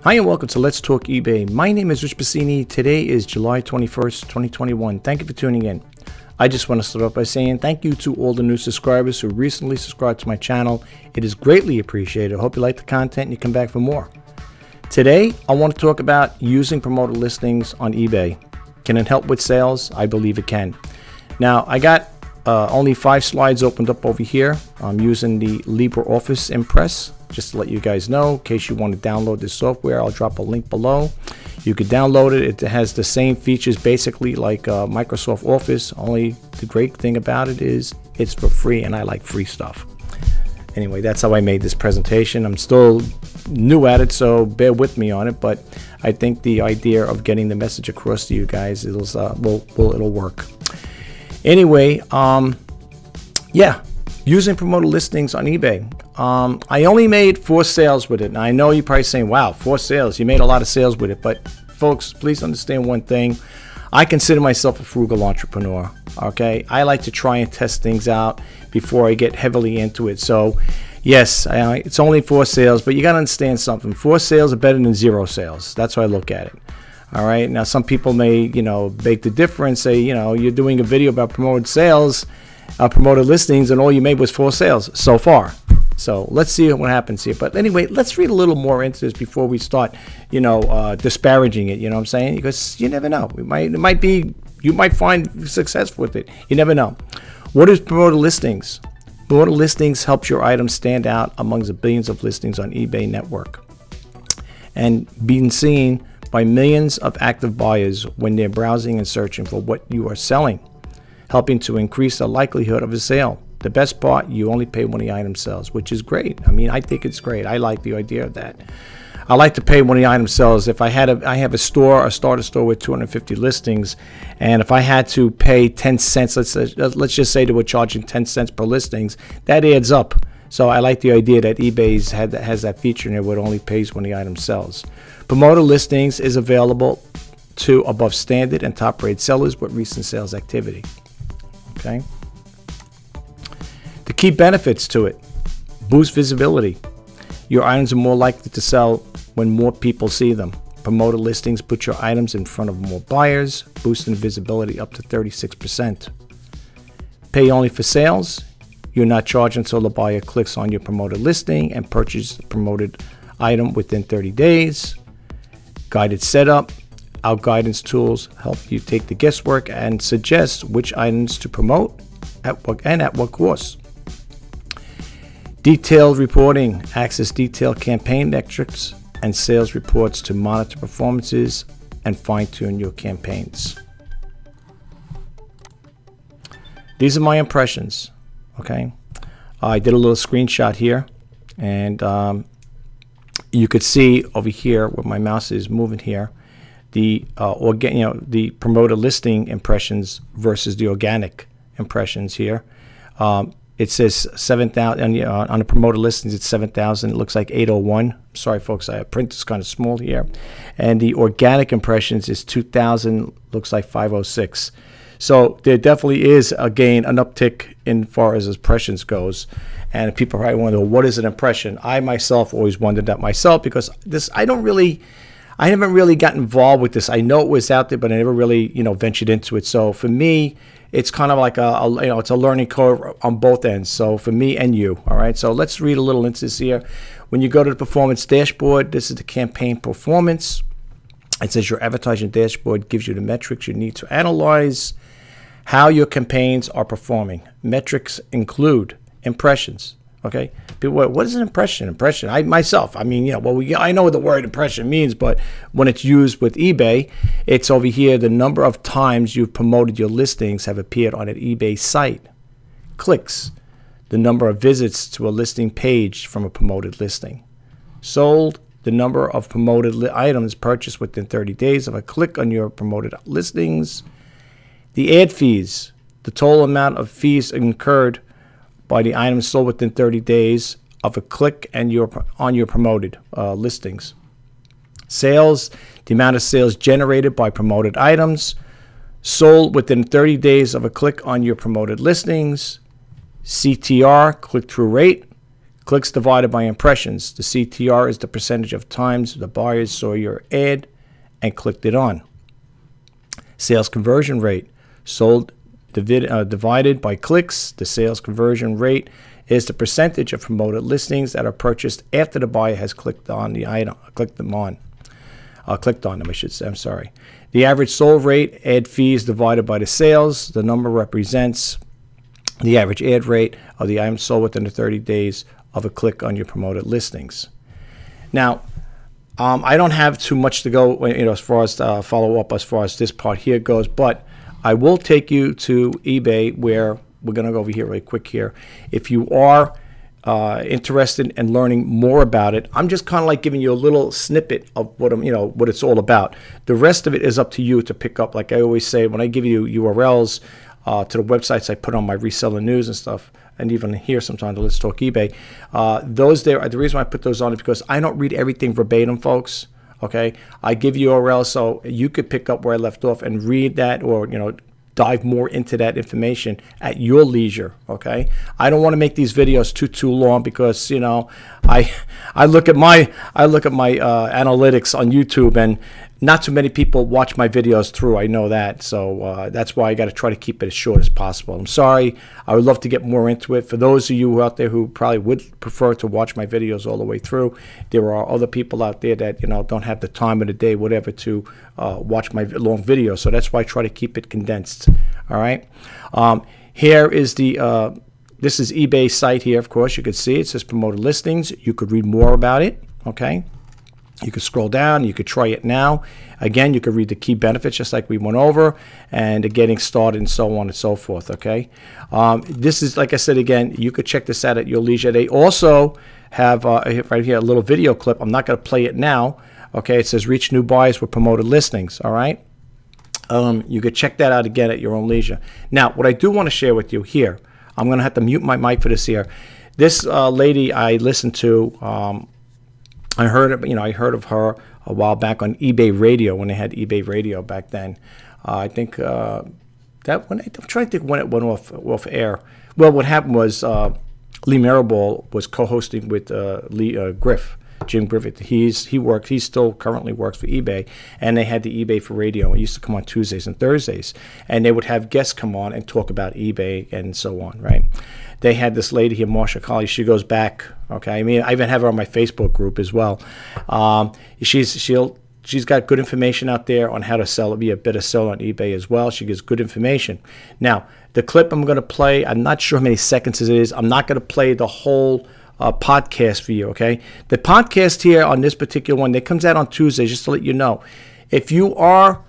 Hi and welcome to Let's Talk eBay. My name is Rich Bassini. Today is July 21st, 2021. Thank you for tuning in. I just want to start off by saying thank you to all the new subscribers who recently subscribed to my channel. It is greatly appreciated. I hope you like the content and you come back for more. Today, I want to talk about using promoted listings on eBay. Can it help with sales? I believe it can. Now, I got only 5 slides opened up over here. I'm using the LibreOffice Impress. Just to let you guys know, in case you want to download this software, I'll drop a link below. You could download it. It has the same features basically like Microsoft Office. Only the great thing about it is it's for free, and I like free stuff. Anyway, that's how I made this presentation. I'm still new at it, so bear with me on it, but I think the idea of getting the message across to you guys it'll work. Anyway, yeah, using promoted listings on eBay. I only made 4 sales with it. And I know you're probably saying, wow, 4 sales. You made a lot of sales with it. But folks, please understand one thing. I consider myself a frugal entrepreneur. Okay. I like to try and test things out before I get heavily into it. So yes, it's only 4 sales, but you got to understand something. 4 sales are better than 0 sales. That's how I look at it. All right. Now, some people may, make the difference, say, you're doing a video about promoted sales, promoted listings, and all you made was 4 sales so far. So let's see what happens here. But anyway, let's read a little more into this before we start, disparaging it. You know what I'm saying? Because you never know. You might find success with it. You never know. What is promoted listings? Promoted listings helps your item stand out amongst the billions of listings on eBay network and being seen by millions of active buyers when they're browsing and searching for what you are selling, helping to increase the likelihood of a sale. The best part, you only pay when the item sells, which is great. I mean, I think it's great. I like the idea of that. I like to pay when the item sells. If I have a starter store with 250 listings, and if I had to pay 10 cents, let's just say they were charging 10 cents per listings, that adds up. So I like the idea that eBay has that feature in it where it only pays when the item sells. Promoted listings is available to above standard and top rate sellers with recent sales activity. Okay. The key benefits to it: boost visibility. Your items are more likely to sell when more people see them. Promoted listings put your items in front of more buyers, boosting visibility up to 36%. Pay only for sales. You're not charged until the buyer clicks on your promoted listing and purchases the promoted item within 30 days. Guided setup. Our guidance tools help you take the guesswork and suggest which items to promote at what cost. Detailed reporting. Access detailed campaign metrics and sales reports to monitor performances and fine-tune your campaigns. These are my impressions. Okay, I did a little screenshot here, and you could see over here where my mouse is moving here, the the promoted listing impressions versus the organic impressions here. It says 7,000 on the promoted listings. It's 7,000. It looks like 801. Sorry, folks. Print is kind of small here, and the organic impressions is 2,000. Looks like 506. So there definitely is an uptick in far as impressions goes. And people probably wonder, what is an impression? I myself always wondered that myself, because I haven't really got involved with this. I know it was out there, but I never really, ventured into it. So for me, it's kind of like it's a learning curve on both ends. So for me and you, all right. So let's read a little into this here. When you go to the performance dashboard, this is the campaign performance. It says your advertising dashboard gives you the metrics you need to analyze how your campaigns are performing. Metrics include impressions. Okay, people, what is an impression? I know what the word impression means, but when it's used with eBay, it's over here the number of times you've promoted your listings have appeared on an eBay site. Clicks, the number of visits to a listing page from a promoted listing. Sold, the number of promoted items purchased within 30 days of a click on your promoted listings. The ad fees, the total amount of fees incurred by the items sold within 30 days of a click and on your promoted listings. Sales, the amount of sales generated by promoted items sold within 30 days of a click on your promoted listings. CTR, click-through rate, Clicks divided by impressions. The CTR is the percentage of times the buyers saw your ad and clicked it on. Sales conversion rate. Sold divided by clicks. The sales conversion rate is the percentage of promoted listings that are purchased after the buyer has clicked on the item, clicked on them, I should say. I'm sorry. The average sold rate, ad fees divided by the sales. The number represents the average ad rate of the item sold within the 30 days of a click on your promoted listings. Now, I don't have too much to go, as far as follow up as far as this part here goes, but I will take you to eBay, where we're going to go over here really quick here. If you are interested in learning more about it, I'm just kind of like giving you a little snippet of what what it's all about. The rest of it is up to you to pick up. Like I always say, when I give you URLs to the websites I put on my reseller news and stuff, and even here sometimes Let's Talk eBay, those there, the reason why I put those on is because I don't read everything verbatim, folks. Okay, I give you URLs so you could pick up where I left off and read that, or dive more into that information at your leisure. Okay, I don't want to make these videos too long, because I look at my analytics on YouTube, and not too many people watch my videos through. I know that, so that's why I got to try to keep it as short as possible. I'm sorry. I would love to get more into it. For those of you out there who probably would prefer to watch my videos all the way through, there are other people out there that don't have the time of the day, whatever, to watch my long videos. So that's why I try to keep it condensed. All right. Here is the this is eBay site here. Of course, you can see it says promoted listings. You could read more about it. Okay. You could scroll down. You could try it now. Again, you could read the key benefits, just like we went over, and the getting started, and so on and so forth. Okay. This is, like I said, again, you could check this out at your leisure. They also have right here a little video clip. I'm not going to play it now. Okay. It says reach new buyers with promoted listings. All right. You could check that out again at your own leisure. Now, what I do want to share with you here, I'm going to have to mute my mic for this here. This lady I listened to, I heard of her a while back on eBay Radio, when they had eBay Radio back then. I think I'm trying to think when it went off air. Well, what happened was Lee Marable was co-hosting with Jim Griffith. He still currently works for eBay, and they had the eBay for Radio. It used to come on Tuesdays and Thursdays, and they would have guests come on and talk about eBay and so on, right? They had this lady here, Marsha Colley. She goes back, okay? I mean, I even have her on my Facebook group as well. She's got good information out there on how to sell, be a better seller on eBay as well. She gives good information. Now, the clip I'm going to play, I'm not sure how many seconds it is. I'm not going to play the whole podcast for you, okay? The podcast here on this particular one, that comes out on Tuesday, just to let you know. If you are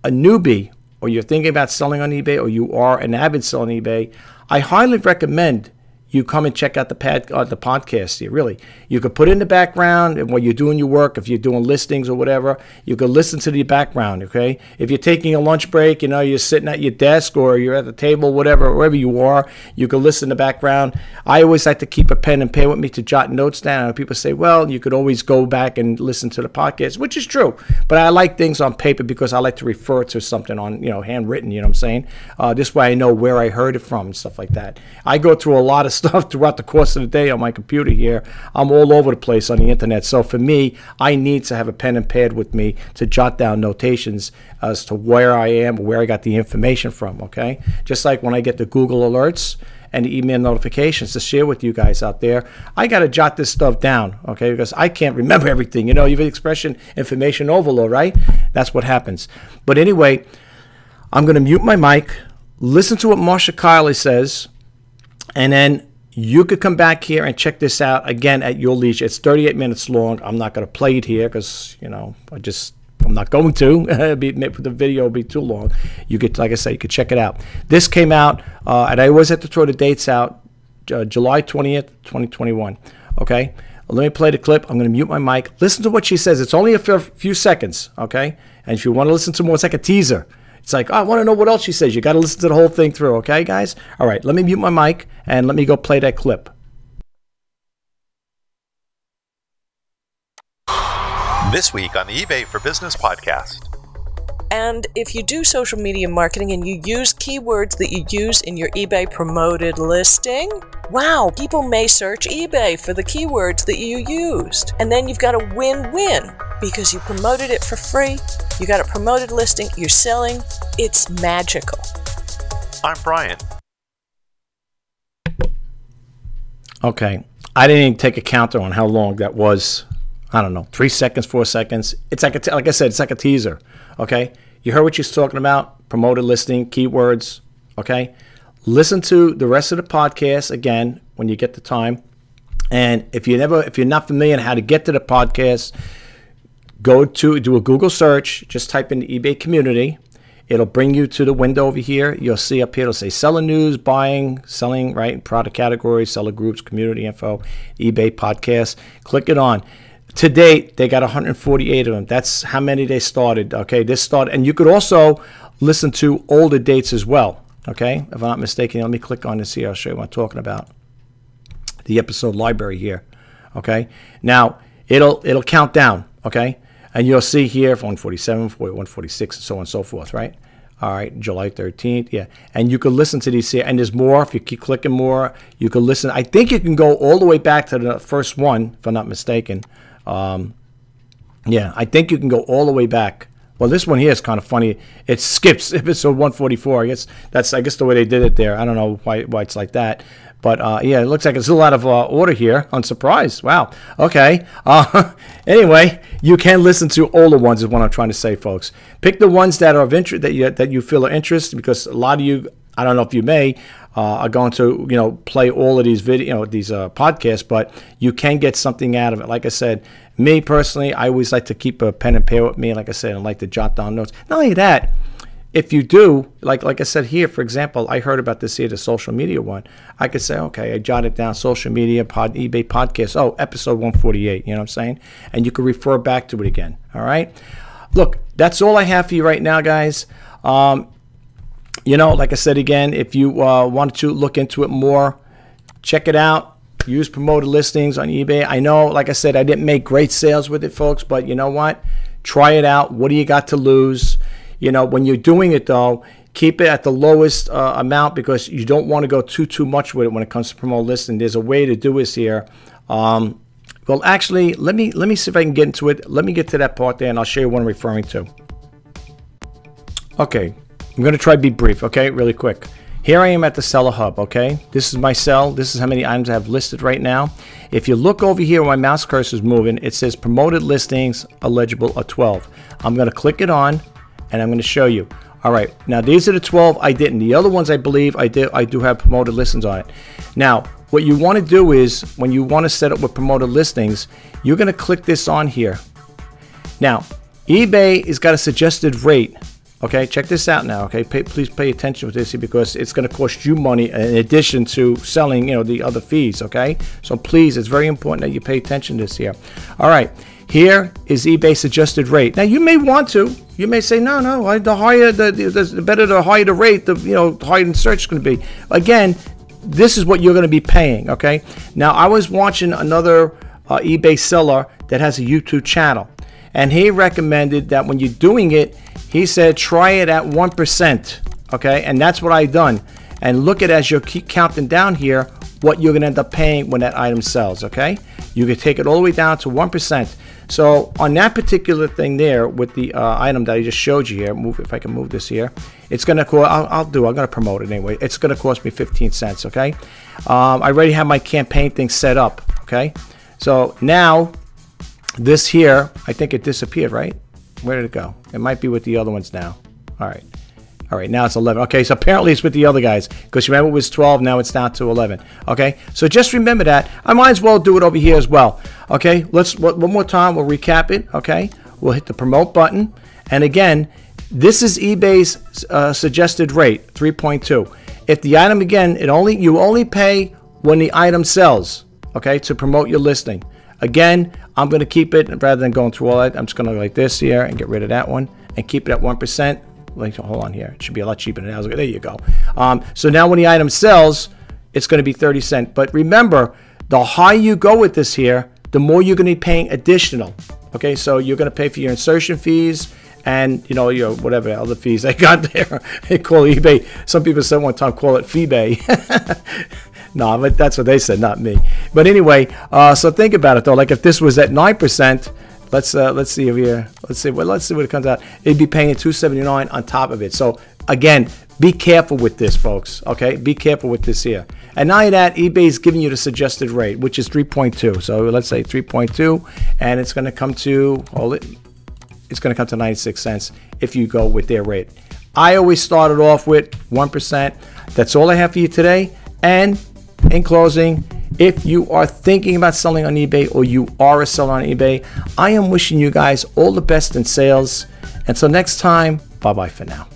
a newbie, or you're thinking about selling on eBay, or you are an avid seller on eBay, I highly recommend you come and check out the podcast here. Really, you could put in the background, and while you're doing your work, if you're doing listings or whatever, you could listen to the background. Okay, if you're taking a lunch break, you're sitting at your desk or you're at the table, wherever you are, you could listen to the background. I always like to keep a pen and paper with me to jot notes down. People say, well, you could always go back and listen to the podcast, which is true, but I like things on paper because I like to refer to something on handwritten. You know what I'm saying? This way I know where I heard it from and stuff like that. I go through a lot of stuff throughout the course of the day on my computer here. I'm all over the place on the internet. So for me, I need to have a pen and pad with me to jot down notations as to where I am, where I got the information from, okay? Just like when I get the Google alerts and the email notifications to share with you guys out there, I got to jot this stuff down, okay? Because I can't remember everything. You have the expression information overload, right? That's what happens. But anyway, I'm going to mute my mic, listen to what Marsha Colley says, and then you could come back here and check this out again at your leisure. It's 38 minutes long. I'm not going to play it here because, I'm not going to. The video will be too long. You could, like I said, you could check it out. This came out, and I always have to throw the dates out, July 20th, 2021. Okay? Let me play the clip. I'm going to mute my mic. Listen to what she says. It's only a few seconds, okay? And if you want to listen to more, it's like a teaser. It's like, I want to know what else she says. You got to listen to the whole thing through, okay, guys? All right, let me mute my mic, and let me go play that clip. This week on the eBay for Business podcast. And if you do social media marketing and you use keywords that you use in your eBay promoted listing, wow, people may search eBay for the keywords that you used. And then you've got a win-win because you promoted it for free, you got a promoted listing, you're selling. It's magical. I'm Brian. Okay, I didn't even take a counter on how long that was. I don't know, 3 seconds, 4 seconds. It's like like I said, it's like a teaser. Okay, you heard what she's talking about, promoted listing, keywords. Okay, listen to the rest of the podcast again when you get the time. And if you're not familiar on how to get to the podcast, do a Google search. Just type in the eBay community. It'll bring you to the window over here. You'll see up here, it'll say seller news, buying, selling, right? Product categories, seller groups, community info, eBay podcast. Click it on. To date, they got 148 of them. That's how many they started. Okay, this started, and you could also listen to older dates as well. Okay, if I'm not mistaken, let me click on this here. I'll show you what I'm talking about. The episode library here. Okay, now it'll count down. Okay, and you'll see here 147, 146, and so on and so forth. Right. All right, July 13th. Yeah, and you can listen to these here, and there's more. If you keep clicking more, you can listen. I think you can go all the way back to the first one, if I'm not mistaken. Yeah, I think you can go all the way back. Well, this one here is kind of funny. It skips episode 144. I guess that's the way they did it there. I don't know why it's like that. But yeah, it looks like it's a lot of order here. I'm surprised. Wow. Okay. Anyway, you can listen to older ones is what I'm trying to say, folks. Pick the ones that are of interest, that you feel are interesting, because a lot of you, I don't know if you may, are going to play all of these these podcasts, but you can get something out of it. Like I said, me personally, I always like to keep a pen and paper with me. Like I said, I like to jot down notes. Not only that, if you do, like I said here, for example, I heard about this here, the social media one. I could say, okay, I jotted down social media, eBay podcast. Oh, episode 148. You know what I'm saying? And you can refer back to it again. All right. Look, that's all I have for you right now, guys. Like I said again, if you wanted to look into it more, check it out. Use promoted listings on eBay. I know, like I said, I didn't make great sales with it, folks, but you know what? Try it out. What do you got to lose? When you're doing it, though, keep it at the lowest amount, because you don't want to go too much with it when it comes to promoted listing. There's a way to do this here. Well, actually, let me see if I can get into it. Let me get to that part there, and I'll show you what I'm referring to. Okay. I'm going to try to be brief, okay, really quick. Here I am at the Seller Hub, okay? This is my cell. This is how many items I have listed right now. If you look over here where my mouse cursor is moving, it says promoted listings eligible are 12. I'm going to click it on, and I'm going to show you. All right, now these are the 12 I didn't. The other ones I believe I do have promoted listings on it. Now, what you want to do is, when you want to set up with promoted listings, you're going to click this on here. Now, eBay has got a suggested rate. Okay, check this out now. Okay, please pay attention with this here, because it's going to cost you money in addition to selling, the other fees. Okay, so please, it's very important that you pay attention to this here. All right, here is eBay suggested rate. Now you may want to. You may say, no, the higher the better, the higher the rate, the higher the search is going to be. Again, this is what you're going to be paying. Okay. Now I was watching another eBay seller that has a YouTube channel, and he recommended that when you're doing it, he said try it at 1%, okay? And that's what I done. And look at, as you keep counting down here, what you're gonna end up paying when that item sells, okay? You can take it all the way down to 1%. So on that particular thing there with the item that I just showed you here, if I can move this here, it's gonna cost, I'm gonna promote it anyway. It's gonna cost me 15 cents, okay? I already have my campaign thing set up, okay? So now, this here, I think it disappeared, right? Where did it go? It might be with the other ones now. All right, now it's 11. Okay, so apparently it's with the other guys, because remember it was 12, now it's down to 11. Okay, so just remember that. I might as well do it over here as well. Okay, one more time, we'll recap it. Okay, we'll hit the promote button. And again, this is eBay's suggested rate, 3.2. If the item, again, you only pay when the item sells, okay, to promote your listing. Again, I'm going to keep it, rather than going through all that, I'm just going to go like this here and get rid of that one and keep it at 1%. Like, hold on here. It should be a lot cheaper than that. There you go. So now when the item sells, it's going to be 30 cents. But remember, the higher you go with this here, the more you're going to be paying additional. Okay, so you're going to pay for your insertion fees and your whatever other fees they got there. They call eBay. Some people said one time call it Feebay. No, but that's what they said, not me. But anyway, so think about it though. Like if this was at 9%, let's see over here. Let's see what it comes out. It'd be paying $279 on top of it. So again, be careful with this, folks. Okay, be careful with this here. And now that eBay is giving you the suggested rate, which is 3.2. So let's say 3.2, and it's going to come to it's going to come to 96 cents if you go with their rate. I always started off with 1%. That's all I have for you today. And in closing, if you are thinking about selling on eBay or you are a seller on eBay, I am wishing you guys all the best in sales. Until next time, bye-bye for now.